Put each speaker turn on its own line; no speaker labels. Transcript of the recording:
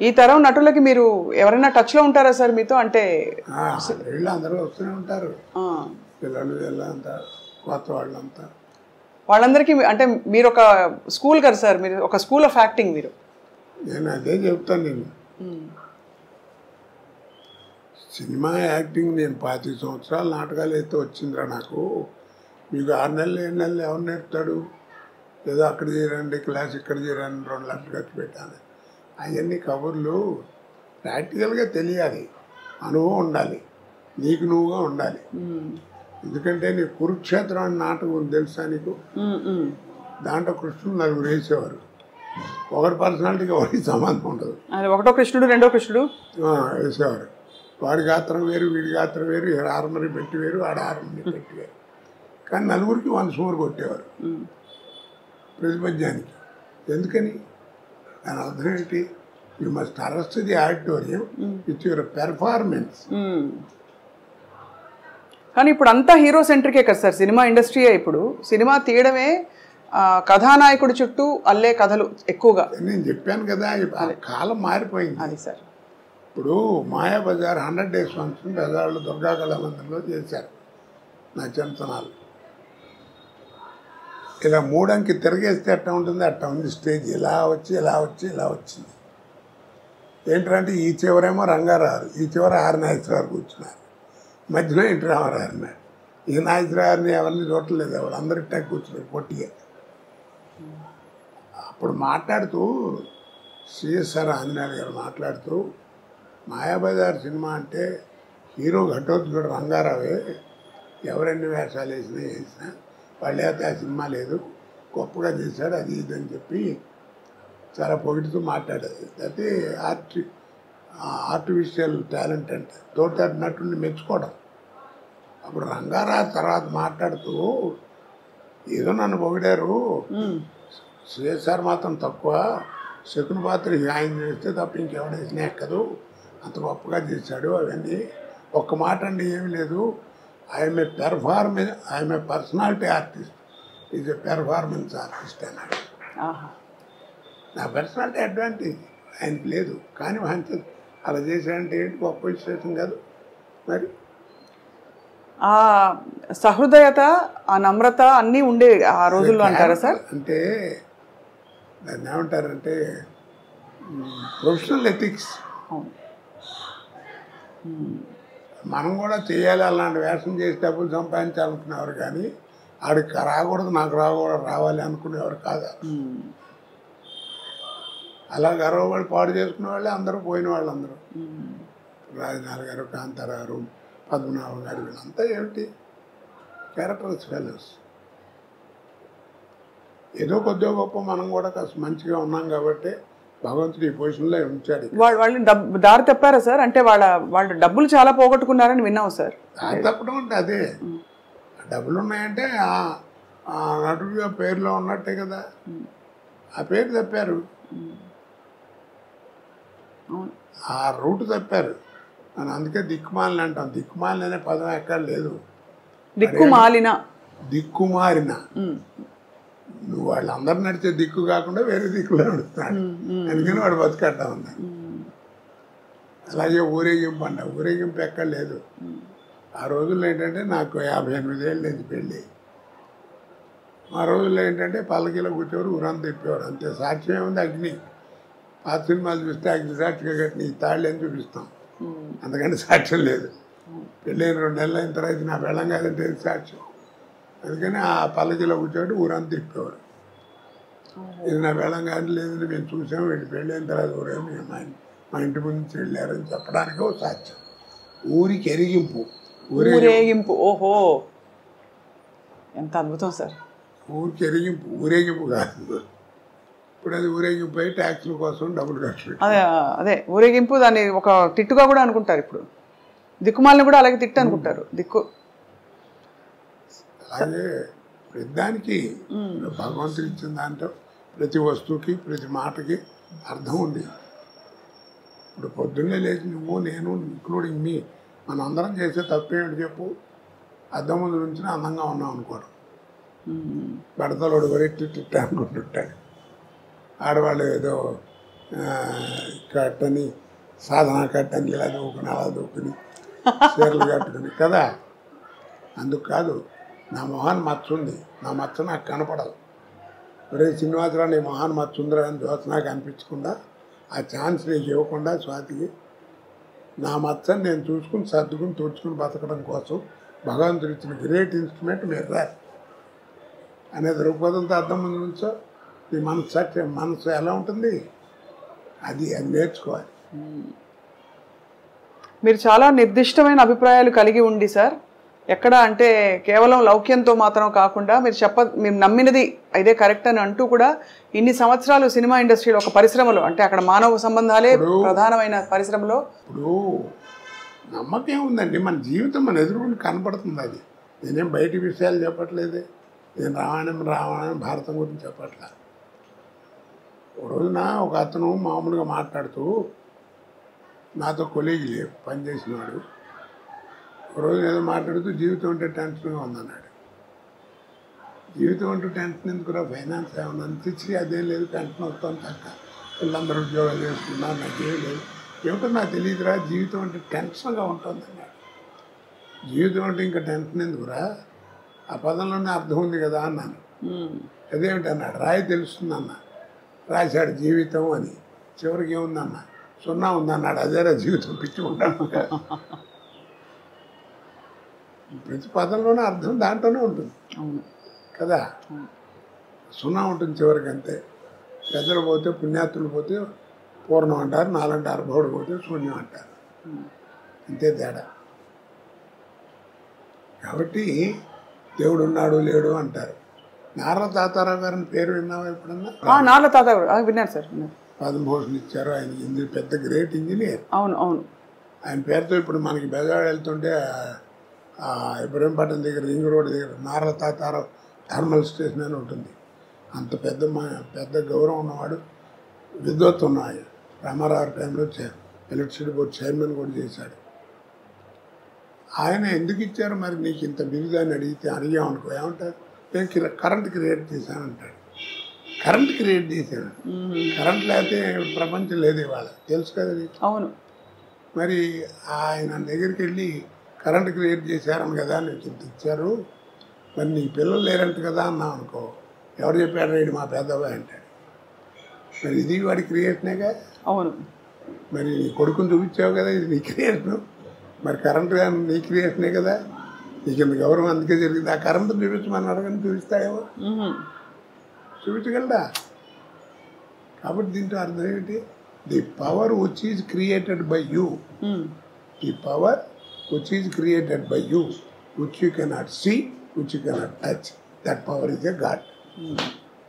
ఈ తరం నటులకి మీరు ఎవరైనా టచ్లో ఉంటారా సార్ మీతో? అంటే
వీళ్ళు అందరూ వస్తూనే ఉంటారు, పిల్లలు వీళ్ళంతా, కొత్త వాళ్ళంతా.
వాళ్ళందరికీ అంటే మీరు ఒక స్కూల్ కదా సార్, మీరు ఒక స్కూల్ ఆఫ్ యాక్టింగ్ మీరు.
నేను అదే చెప్తాను. నేను సినిమా యాక్టింగ్ నేను 25 సంవత్సరాలు నాటకాలు అయితే వచ్చిందిరా నాకు. మీకు 6 నెలలు 7 నెలలు ఎవరు నేర్పుతాడు? ఏదో అక్కడ చేరండి క్లాస్, ఇక్కడ చేరండి 2 లక్షలు ఖర్చు పెట్టాను. అవన్నీ కబుర్లు. ప్రాక్టికల్గా తెలియాలి, అనుభవం ఉండాలి, నీకు నువ్వుగా ఉండాలి. ఎందుకంటే నీకు కురుక్షేత్రం అని నాటకం ఉంది తెలుసా నీకు? దాంట్లో కృష్ణుడు 4 వేసేవారు. ఒకటి పర్సనాలిటీకి ఒకటి సంబంధం ఉండదు.
ఒకటో కృష్ణుడు రెండో కృష్ణుడు
వేసేవారు. వాడి గాత్రం వేరు, వీడి గాత్రం వేరు, హార్మోని పెట్టి వేరు, ఆడ హార్మోని పెట్టి వేరు. కానీ 4కి 100 సుమారు కొట్టేవారు ప్రతిపద్యానికి. ఎందుకని? దాని అర్థం ఏంటి? You must arrest the auditorium with your performance.
కానీ ఇప్పుడు అంతా హీరో సెంట్రికే కదా సార్ సినిమా ఇండస్ట్రీయే. ఇప్పుడు సినిమా తీయడమే కథానాయకుడి చుట్టూ అల్లే కథలు ఎక్కువగా.
నేను చెప్పాను కదా, కాలం మారిపోయింది.
అది సార్.
ఇప్పుడు మాయాబజార్ 100 days ఫంక్షన్ బెజార్లో దుర్గా కళామందిరంలో చేశారు నా చిన్నతనాలు. ఇలా 3 అంకి తిరగేస్తే ఎట్టా ఉంటుంది అట్టా ఉంది స్టేజ్. ఇలా వచ్చి ఇలా వచ్చి ఇలా వచ్చింది. ఏంటంటే ఈ చివరేమో రంగారావు, ఈ చివర ఆర్ నాగేశ్వరరావు కూర్చున్నారు, మధ్యలో ఇంటి రామారావు అన్నారు. ఈ నాగేశ్వరరావుని ఎవరిని చూడలేదు, ఎవరు అందరు ఇట్టా కూర్చున్నారు పొట్టిగా. అప్పుడు మాట్లాడుతూ సిఎస్ఆర్ ఆంజనేయులు గారు మాట్లాడుతూ, మాయాబజార్ సినిమా అంటే హీరో ఘటోత్కచుడు రంగారావే, ఎవరెన్ని వేషాలు వేసినా వాళ్ళు అయితే ఆ సినిమా లేదు, గొప్పగా చేశాడు అది ఇది అని చెప్పి చాలా పొగిడుతూ మాట్లాడేది. అది ఆర్టిఫిషియల్ టాలెంట్ అంటే తోట నటుడిని మెచ్చుకోవడం. అప్పుడు రంగారావు తర్వాత మాట్లాడుతూ, ఏదో నన్ను పొగిడారు, సిఎస్ఆర్ మాత్రం తక్కువ, శకుని పాత్ర ఆయన చేస్తే తప్ప ఇంకెవడేసినా ఎక్కదు, అంత గొప్పగా చేశాడు అవన్నీ. ఒక్క మాట అండి ఏమి లేదు, I'm a personality artist, is a performance artist అన్నాడు. నా పర్సనాలిటీ అడ్వాంటేజ్ ఆయనకి లేదు, కానీ ఆయన అలా చేశాడంటే ఏంటి గొప్ప విశేషం కాదు. మరి
ఆ సహృదయత, ఆ నమ్రత అన్నీ ఉండే ఆ రోజుల్లో అంటారా సార్?
అంటే దాన్ని ఏమంటారంటే ప్రొఫెషనల్ ఎథిక్స్. మనం కూడా చేయాలి, అలాంటి వేషం చేసి డబ్బులు సంపాదించాలనుకునేవారు, కానీ ఆడికి రాకూడదు నాకు రావాలి అనుకునేవారు కాదు. అలా గర్వపడి పాడు చేసుకునే వాళ్ళే అందరూ, పోయిన వాళ్ళందరూ. రాజనాథ్ గారు, కాంతారావు గారు, పద్మనాభం గారు, వీళ్ళంతా ఏమిటి క్యారెక్టర్స్ ఫెలోస్. ఏదో కొద్దిగా గొప్ప మనం కూడా కాస్త మంచిగా ఉన్నాం కాబట్టి భగవంతుడు ఈ పొజిషన్లో ఉంచాడు.
వాళ్ళు దారి తప్పారా సార్? అంటే వాళ్ళు డబ్బులు చాలా పోగొట్టుకున్నారని విన్నాం సార్.
దారి తప్పడం అంటే అదే, డబ్బులు ఉన్నాయంటే ఆ నటుడిగా పేరులో ఉన్నట్టే కదా, ఆ పేరు తప్పారు, ఆ రూట్ తప్పారు. అని అందుకే దిక్కుమాలిన అంటాం. దిక్కుమాలిన అనే పదం ఎక్కడ లేదు. దిక్కుమారిన నువ్వు వాళ్ళందరూ నడిచే దిక్కు కాకుండా వేరే దిక్కులో నడుస్తున్నాడు, అందుకని వాడు బతుకట్టా ఉన్నాడు. అలాగే ఊరేగింపు అంట, ఊరేగింపు ఎక్కడ లేదు. ఆ రోజుల్లో ఏంటంటే నాకు 58 ఏళ్ళు లేదు పెళ్ళి. ఆ రోజుల్లో ఏంటంటే పల్లకీలో కూర్చోరు, ఊరంతా తిప్పేవారు, అంతే. సాక్ష్యం ఏముంది? అగ్ని. పాత సినిమాలు చూస్తే అగ్ని సాక్షిగా కట్టిన ఈ తాళ్ళు అని చూపిస్తాం, అందుకని సాక్ష్యం లేదు. పెళ్ళైన 2 నెలలు అయిన తర్వాత నా పెళ్ళం కాదంటే సాక్ష్యం. అందుకని ఆ పల్లకీలో కూర్చోటి ఊరంతా తిప్పేవారు. ఇది నా పెళ్ళం కాదు, లేదని మేము చూసాము, వీళ్ళు పెళ్ళైన తర్వాత ఊరేమి మా ఇంటి ముందు వెళ్ళారని చెప్పడానికి ఒక సాక్ష్యం. ఊరికి ఎరిగింపు,
ఊరేగింపు. ఓహో, ఎంత అద్భుతం సార్.
ఊరికి ఎరిగింపు, ఊరేగింపు కాదు. ఇప్పుడు అది ఊరేగింపు అయి ట్యాక్సుల కోసం డబ్బులు ఖర్చు.
అదే ఊరేగింపు, దాన్ని ఒక తిట్టుగా కూడా అనుకుంటారు. ఇప్పుడు దిక్కుమాలని కూడా అలాగే తిట్టు అనుకుంటారు. దిక్కు
అలాగే ప్రతిదానికి భగవంతుడు ఇచ్చిన దాంట్లో ప్రతి వస్తువుకి ప్రతి మాటకి అర్థం ఉంది. ఇప్పుడు పొద్దున్నే లేచి నువ్వు నేను ఇంక్లూడింగ్ మీ మనందరం చేసే తప్పేమిటి చెప్పు? అద్దం ముందు నుంచి అందంగా ఉన్నాం అనుకోవడం. బడతలోడు వరెట్టి తిట్టా అనుకుంటుంటాడు. ఆడవాళ్ళు ఏదో కట్టని సాధన కట్టని ఇలా దూకుని అలా దూకుని చీరలు కట్టుకుని కదా. అందుకు కాదు, నా మొహాన్ని మచ్చ ఉంది, నా మచ్చ నాకు కనపడదు. ఒరే శ్రీనివాసరావు నీ మొహాన్ని మచ్చ ఉందిరా అని నాకు అనిపించకుండా ఆ ఛాన్స్ నీకు ఇవ్వకుండా స్వాతికి నా మచ్చని నేను చూసుకుని సర్దుకుని తుడుచుకుని బతకడం కోసం భగవంతుడు ఇచ్చిన గ్రేట్ ఇన్స్ట్రుమెంట్ మిర్రర్ అనే దృక్పథంతో అర్థం ముందు నుంచో నీ మనసు ఎలా ఉంటుంది అది నేర్చుకోవాలి.
మీరు చాలా నిర్దిష్టమైన అభిప్రాయాలు కలిగి ఉండి సార్, ఎక్కడ అంటే కేవలం లౌక్యంతో మాత్రం కాకుండా మీరు నమ్మినది ఇదే కరెక్ట్ అని అంటూ కూడా ఇన్ని సంవత్సరాలు సినిమా ఇండస్ట్రీలో ఒక పరిశ్రమలో అంటే అక్కడ మానవ సంబంధాలే ప్రధానమైన పరిశ్రమలో
ఇప్పుడు నమ్మకం ఉందండి. మన జీవితం మన ఎదురుకుండా కనపడుతుంది. అది నేనేం బయటి విషయాలు చెప్పట్లేదే, నేను రామాయణం భారతం గురించి చెప్పట్లా. ఒక రోజున ఒక అతను మామూలుగా మాట్లాడుతూ నాతో కొలీగ్ లేవు పనిచేసినవాడు, ఒక రోజు ఏదో మాట్లాడుతూ జీవితం అంటే టెన్షన్గా ఉందన్నాడు. జీవితం అంటూ టెన్షన్ ఎందుకురా, ఫైనాన్స్ ఏమన్నా తెచ్చి అదేం లేదు, టెన్షన్ వస్తాను తక్క, వీళ్ళందరూ ఉద్యోగాలు చేసుకున్నారు, నాకేం లేదు, ఏమిటో నాకు తెలియదురా, జీవితం అంటే టెన్షన్గా ఉంటుంది అన్నాడు. జీవితం అంటే ఇంకా టెన్షన్ ఎందుకురా, ఆ పదంలోనే అర్థం ఉంది కదా అన్నాను. అదేమిటి అన్నాడు, రాయి తెలుస్తుంది అన్న. రాశాడు జీవితం అని, చివరికి ఏముందన్న 0 ఉందన్నాడు. అదేరా జీవితం, పిచ్చి ఉంటాను. ప్రతి పదంలోనే అర్థం దాంట్లోనే ఉంటుంది కదా. 0 ఉంటుంది చివరికి, అంతే. పెద్దలు పోతే పుణ్యాత్తులు పోతే పూర్ణం అంటారు, నాలంటారు, బౌడు పోతే శూన్యం అంటారు, అంతే తేడా. కాబట్టి దేవుడు ఉన్నాడు లేడు అంటారు. నార్ల తాతారావు గారిని పేరు విన్నావా ఎప్పుడన్నా?
నార్ల తాతారావు విన్నాను సార్.
పద్మభూషణ్ ఇచ్చారు. ఆయన పెద్ద గ్రేట్ ఇంజనీర్.
అవును అవును.
ఆయన పేరుతో ఇప్పుడు మనకి బెజవాడ వెళ్తుంటే ఇబ్రహీంపట్నం దగ్గర రింగ్ రోడ్ దగ్గర నార్ల తాతారావు థర్మల్ స్టేషన్ అని ఉంటుంది. అంత పెద్ద గౌరవం ఉన్నవాడు, విద్వత్తు ఉన్నాడు. రామారావు టైంలో ఎలక్ట్రిసిటీ బోర్డు చైర్మన్ కూడా చేశాడు. ఆయన ఎందుకు ఇచ్చారు మరి నీకు ఇంత బిరుదు అని అడిగామనుకో ఏమంటారు, నేను కరెంట్ క్రియేట్ చేశానంటాడు. కరెంట్ క్రియేట్ చేశాను, కరెంట్ లేకపోతే ప్రపంచం లేదు ఇవాళ, తెలుసు కదా నీకు.
అవును.
మరి ఆయన దగ్గరికి వెళ్ళి కరెంట్ క్రియేట్ చేశారని కదా నీకు ఇంత ఇచ్చారు, మరి నీ పిల్లలు లేరంట కదా అన్నావు అనుకో, ఎవరు చెప్పాడు రైడు మా పెద్దబాయ్ అంటాడు. మరి ఇది వాడి క్రియేషనేగా.
అవును.
మరి నీ కొడుకుని చూపించావు కదా, ఇది నీ క్రియేషను. మరి కరెంటు నీ క్రియేషనే కదా, నీకు ఇంత గౌరవం అందుకే జరిగింది. ఆ కరెంటు చూపించమని అడగని చూపిస్తాయేమో, చూపించగలడా? కాబట్టి దీంట్లో అర్థం ఏమిటి, the power which is created by you, the power which is created by you, which you cannot see, which you cannot touch, that power is a God.